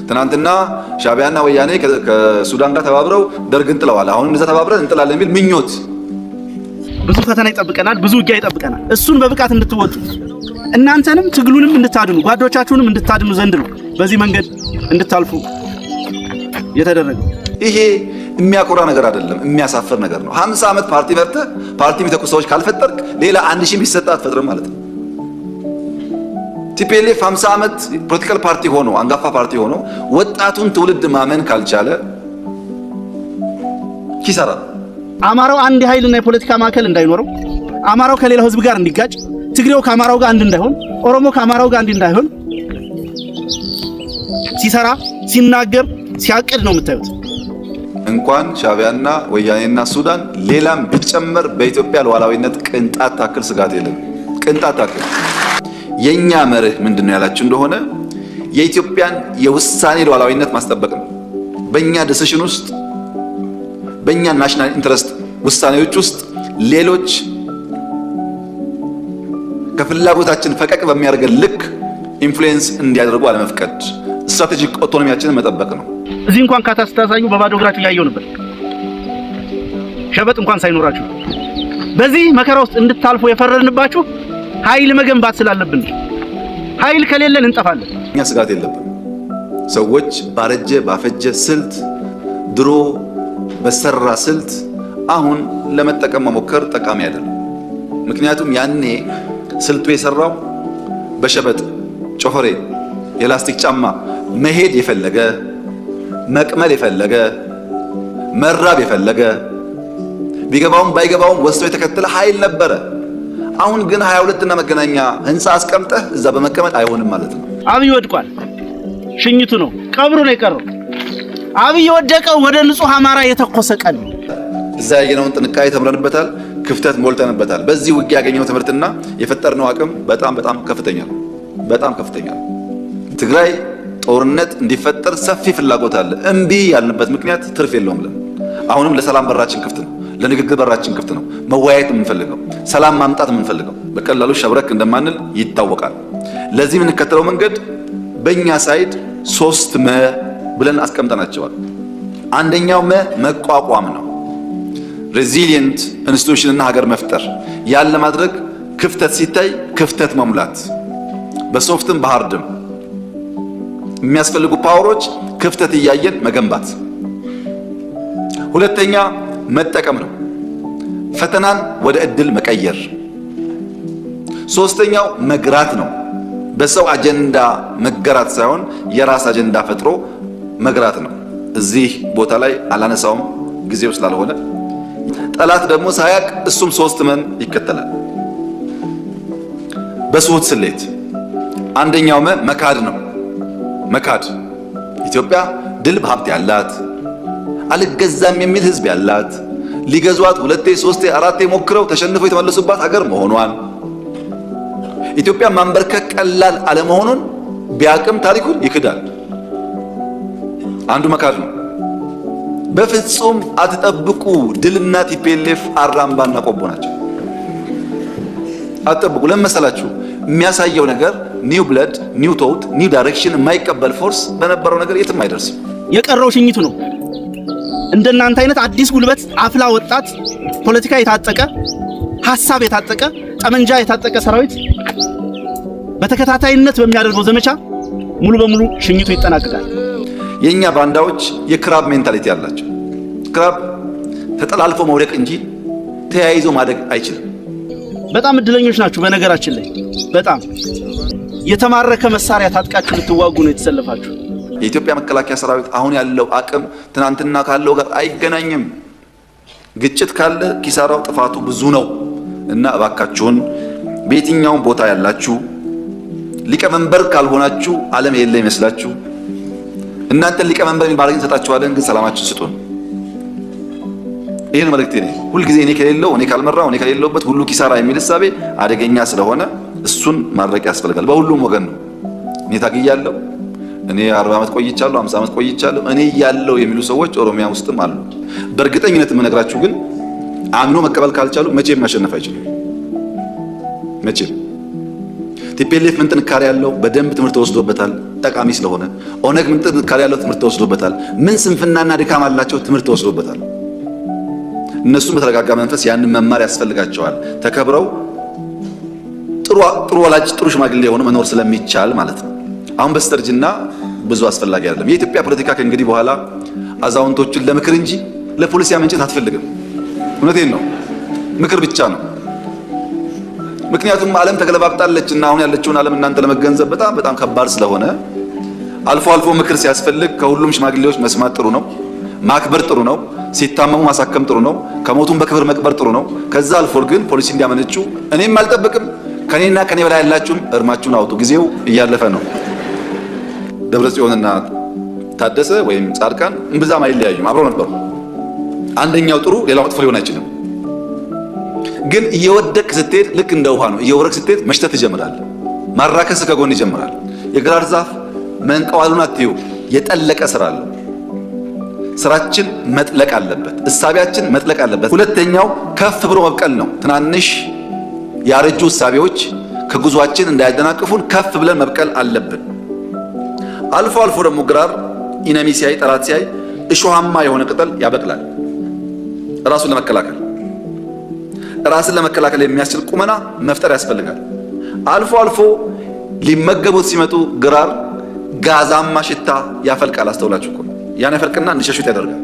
ትናንትና ሻዕቢያና ወያኔ ከሱዳን ጋር ተባብረው ደርግን ጥለዋል። አሁን እንደዛ ተባብረን እንጥላለን የሚል ምኞት። ብዙ ፈተና ይጠብቀናል፣ ብዙ ውጊያ ይጠብቀናል። እሱን በብቃት እንድትወጡ እናንተንም ትግሉንም እንድታድኑ ጓዶቻችሁንም እንድታድኑ ዘንድ ነው በዚህ መንገድ እንድታልፉ የተደረገው። ይሄ የሚያኮራ ነገር አይደለም፣ የሚያሳፍር ነገር ነው። 50 ዓመት ፓርቲ መርተህ ፓርቲ የሚተኩ ሰዎች ካልፈጠርክ ሌላ 1000 ቢሰጣ አትፈጥርም ማለት ነው። ቲፒኤልኤፍ 50 ዓመት ፖለቲካል ፓርቲ ሆኖ አንጋፋ ፓርቲ ሆኖ ወጣቱን ትውልድ ማመን ካልቻለ ኪሳራ። አማራው አንድ ኃይልና የፖለቲካ ማዕከል እንዳይኖረው፣ አማራው ከሌላው ህዝብ ጋር እንዲጋጭ፣ ትግሬው ከአማራው ጋር አንድ እንዳይሆን፣ ኦሮሞ ከአማራው ጋር አንድ እንዳይሆን ሲሰራ ሲናገር ሲያቅድ ነው የምታዩት። እንኳን ሻዕቢያና ወያኔና ሱዳን ሌላም ቢጨመር በኢትዮጵያ ሉዓላዊነት ቅንጣት ታክል ስጋት የለም። ቅንጣት ታክል። የኛ መርህ ምንድነው ያላችሁ እንደሆነ የኢትዮጵያን የውሳኔ ሉዓላዊነት ማስጠበቅ ነው። በእኛ ዲሲሽን ውስጥ በእኛ ናሽናል ኢንተረስት ውሳኔዎች ውስጥ ሌሎች ከፍላጎታችን ፈቀቅ በሚያደርገን ልክ ኢንፍሉዌንስ እንዲያደርጉ አለመፍቀድ፣ ስትራቴጂክ ኦቶኖሚያችንን መጠበቅ ነው። እዚህ እንኳን ካታስታሳዩ በባዶ እግራችሁ ያየው ነበር፣ ሸበጥ እንኳን ሳይኖራችሁ። በዚህ መከራ ውስጥ እንድታልፉ የፈረድንባችሁ ኃይል መገንባት ስላለብን፣ ኃይል ከሌለን እንጠፋለን። እኛ ስጋት የለብን። ሰዎች ባረጀ ባፈጀ ስልት ድሮ በሰራ ስልት አሁን ለመጠቀም መሞከር ጠቃሚ አይደለም። ምክንያቱም ያኔ ስልቱ የሰራው በሸበጥ ጮፈሬ የላስቲክ ጫማ መሄድ የፈለገ መቅመል የፈለገ መራብ የፈለገ ቢገባውም ባይገባውም ወስዶ የተከተለ ኃይል ነበረ። አሁን ግን 22 እና መገናኛ ህንፃ አስቀምጠህ እዛ በመቀመጥ አይሆንም ማለት ነው። አብይ ወድቋል። ሽኝቱ ነው፣ ቀብሩ ነው የቀረው። አብይ ወደቀው ወደ ንጹህ አማራ የተኮሰ ቀን። እዛ ያየነውን ጥንቃቄ ተምረንበታል፣ ክፍተት ሞልተንበታል። በዚህ ውጊያ ያገኘው ትምህርትና የፈጠርነው አቅም በጣም ከፍተኛ ነው። በጣም ከፍተኛ ነው። ትግራይ ጦርነት እንዲፈጠር ሰፊ ፍላጎት አለ። እምቢ ያልንበት ምክንያት ትርፍ የለውም ብለን አሁንም ለሰላም በራችን ክፍት ነው። ለንግግር በራችን ክፍት ነው። መወያየት የምንፈልገው ሰላም ማምጣት የምንፈልገው በቀላሉ ሸብረክ እንደማንል ይታወቃል። ለዚህ የምንከተለው መንገድ በእኛ ሳይድ 3 መ ብለን አስቀምጠናቸዋል። አንደኛው መቋቋም ነው። ሬዚሊየንት ኢንስቲትዩሽንና ሀገር መፍጠር። ያን ለማድረግ ክፍተት ሲታይ ክፍተት መሙላት፣ በሶፍትም በሃርድም የሚያስፈልጉ ፓወሮች ክፍተት እያየን መገንባት። ሁለተኛ መጠቀም ነው። ፈተናን ወደ እድል መቀየር። ሶስተኛው መግራት ነው። በሰው አጀንዳ መገራት ሳይሆን የራስ አጀንዳ ፈጥሮ መግራት ነው። እዚህ ቦታ ላይ አላነሳውም ጊዜው ስላልሆነ። ጠላት ደግሞ ሳያቅ እሱም 3 መን ይከተላል። በስሁት ስሌት አንደኛው መካድ ነው። መካድ ኢትዮጵያ ድል በሀብት ያላት አልገዛም የሚል ህዝብ ያላት ሊገዟት 2 3 4 ሞክረው ተሸንፈው የተመለሱባት ሀገር መሆኗን ኢትዮጵያ ማንበርከክ ቀላል አለመሆኑን ቢያቅም ታሪኩን ይክዳል። አንዱ መካድ ነው። በፍጹም አትጠብቁ። ድልና ቲፒኤልኤፍ አራምባና ቆቦ ናቸው። አትጠብቁ። ለመሰላችሁ የሚያሳየው ነገር ኒው ብለድ ኒው ቶት ኒው ዳይሬክሽን የማይቀበል ፎርስ በነበረው ነገር የትም አይደርስም። የቀረው ሽኝቱ ነው። እንደናንተ አይነት አዲስ ጉልበት አፍላ ወጣት ፖለቲካ የታጠቀ ሐሳብ የታጠቀ ጠመንጃ የታጠቀ ሰራዊት በተከታታይነት በሚያደርገው ዘመቻ ሙሉ በሙሉ ሽኝቱ ይጠናቀቃል። የኛ ባንዳዎች የክራብ ሜንታሊቲ ያላቸው። ክራብ ተጠላልፎ መውደቅ እንጂ ተያይዞ ማደግ አይችልም። በጣም እድለኞች ናችሁ። በነገራችን ላይ በጣም የተማረከ መሳሪያ ታጥቃችሁ ልትዋጉ ነው የተሰለፋችሁ። የኢትዮጵያ መከላከያ ሰራዊት አሁን ያለው አቅም ትናንትና ካለው ጋር አይገናኝም። ግጭት ካለ ኪሳራው ጥፋቱ ብዙ ነው እና እባካችሁን በየትኛውም ቦታ ያላችሁ ሊቀመንበር ካልሆናችሁ ዓለም የለ ይመስላችሁ እናንተን ሊቀመንበር የሚባል እንሰጣችኋለን፣ ግን ሰላማችሁን ስጡን። ይሄን መልእክቴ ነው። ሁሉ ጊዜ እኔ ከሌለው እኔ ካልመራው እኔ ከሌለውበት ሁሉ ኪሳራ የሚል ሕሳቤ አደገኛ ስለሆነ እሱን ማድረግ ያስፈልጋል። በሁሉም ወገን ነው። እኔ ታግያለሁ፣ እኔ 40 ዓመት ቆይቻለሁ፣ 50 ዓመት ቆይቻለሁ፣ እኔ ያለው የሚሉ ሰዎች ኦሮሚያ ውስጥም አሉ። በእርግጠኝነት የምነግራችሁ ግን አምኖ መቀበል ካልቻሉ መቼም ማሸነፍ አይችሉም። መቼም ቲፒኤልኤፍ ምን ጥንካሬ ያለው በደንብ ትምህርት ተወስዶበታል፣ ጠቃሚ ስለሆነ። ኦነግ ምን ጥንካሬ ያለው ትምህርት ተወስዶበታል፣ ምን ስንፍናና ድካም አላቸው፣ ትምህርት ተወስዶበታል። እነሱም በተረጋጋ መንፈስ ያንን መማር ያስፈልጋቸዋል። ተከብረው ጥሩ ወላጅ ጥሩ ሽማግሌ የሆነ መኖር ስለሚቻል ማለት ነው። አሁን በስተርጅና ብዙ አስፈላጊ አይደለም። የኢትዮጵያ ፖለቲካ ከእንግዲህ በኋላ አዛውንቶችን ለምክር እንጂ ለፖሊሲ መንጨት አትፈልግም። እውነቴን ነው፣ ምክር ብቻ ነው። ምክንያቱም ዓለም ተገለባብጣለችና አሁን ያለችውን ዓለም እናንተ ለመገንዘብ በጣም ከባድ ስለሆነ አልፎ አልፎ ምክር ሲያስፈልግ ከሁሉም ሽማግሌዎች መስማት ጥሩ ነው። ማክበር ጥሩ ነው። ሲታመሙ ማሳከም ጥሩ ነው። ከሞቱም በክብር መቅበር ጥሩ ነው። ከዛ አልፎ ግን ፖሊሲ እንዲያመነጩ እኔም አልጠብቅም። ከኔና ከኔ በላይ ያላችሁም እርማችሁን አውጡ። ጊዜው እያለፈ ነው። ደብረጽዮንና ታደሰ ወይም ጻድቃን እምብዛም አይለያዩም፣ አብረው ነበሩ። አንደኛው ጥሩ ሌላው መጥፎ ሊሆን አይችልም። ግን እየወደቅ ስትሄድ ልክ እንደ ውሃ ነው። እየወረቅ ስትሄድ መሽተት ይጀምራል። ማራከስ ከጎን ይጀምራል። የግራር ዛፍ መንቀዋሉን አትዩ፣ የጠለቀ ስራ አለው። ስራችን መጥለቅ አለበት። እሳቢያችን መጥለቅ አለበት። ሁለተኛው ከፍ ብሎ መብቀል ነው። ትናንሽ ያረጁ እሳቢዎች ከጉዟችን እንዳያደናቅፉን ከፍ ብለን መብቀል አለብን። አልፎ አልፎ ደግሞ ግራር ኢነሚ ሲያይ ጠላት ሲያይ እሾሃማ የሆነ ቅጠል ያበቅላል። ራስን ለመከላከል የሚያስችል ቁመና መፍጠር ያስፈልጋል። አልፎ አልፎ ሊመገቡት ሲመጡ ግራር ጋዛማ ሽታ ያፈልቃል። አስተውላችሁ እኮ ያን ያፈልቅና እንዲሸሹት ያደርጋል።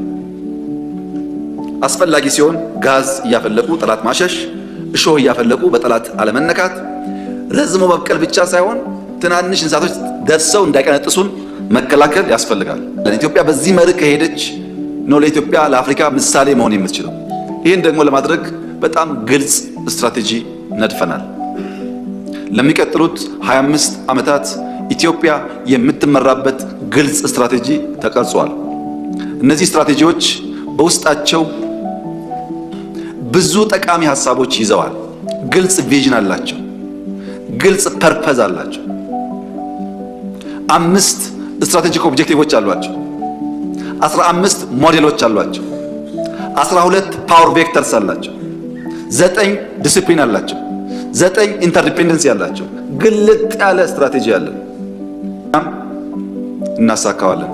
አስፈላጊ ሲሆን ጋዝ እያፈለቁ ጠላት ማሸሽ፣ እሾህ እያፈለቁ በጠላት አለመነካት፣ ረዝሞ መብቀል ብቻ ሳይሆን ትናንሽ እንስሳቶች ደርሰው እንዳይቀነጥሱን መከላከል ያስፈልጋል። ኢትዮጵያ በዚህ መርህ ከሄደች ነው ለኢትዮጵያ ለአፍሪካ ምሳሌ መሆን የምትችለው። ይህን ደግሞ ለማድረግ በጣም ግልጽ ስትራቴጂ ነድፈናል። ለሚቀጥሉት 25 ዓመታት ኢትዮጵያ የምትመራበት ግልጽ ስትራቴጂ ተቀርጿል። እነዚህ ስትራቴጂዎች በውስጣቸው ብዙ ጠቃሚ ሐሳቦች ይዘዋል። ግልጽ ቪዥን አላቸው። ግልጽ ፐርፐዝ አላቸው። 5 ስትራቴጂክ ኦብጀክቲቮች አሏቸው። 15 ሞዴሎች አሏቸው። 12 ፓወር ቬክተርስ አላቸው። 9 ዲሲፕሊን አላቸው። 9 ኢንተርዲፔንደንሲ አላቸው። ግልጥ ያለ ስትራቴጂ አለን። እናሳካዋለን።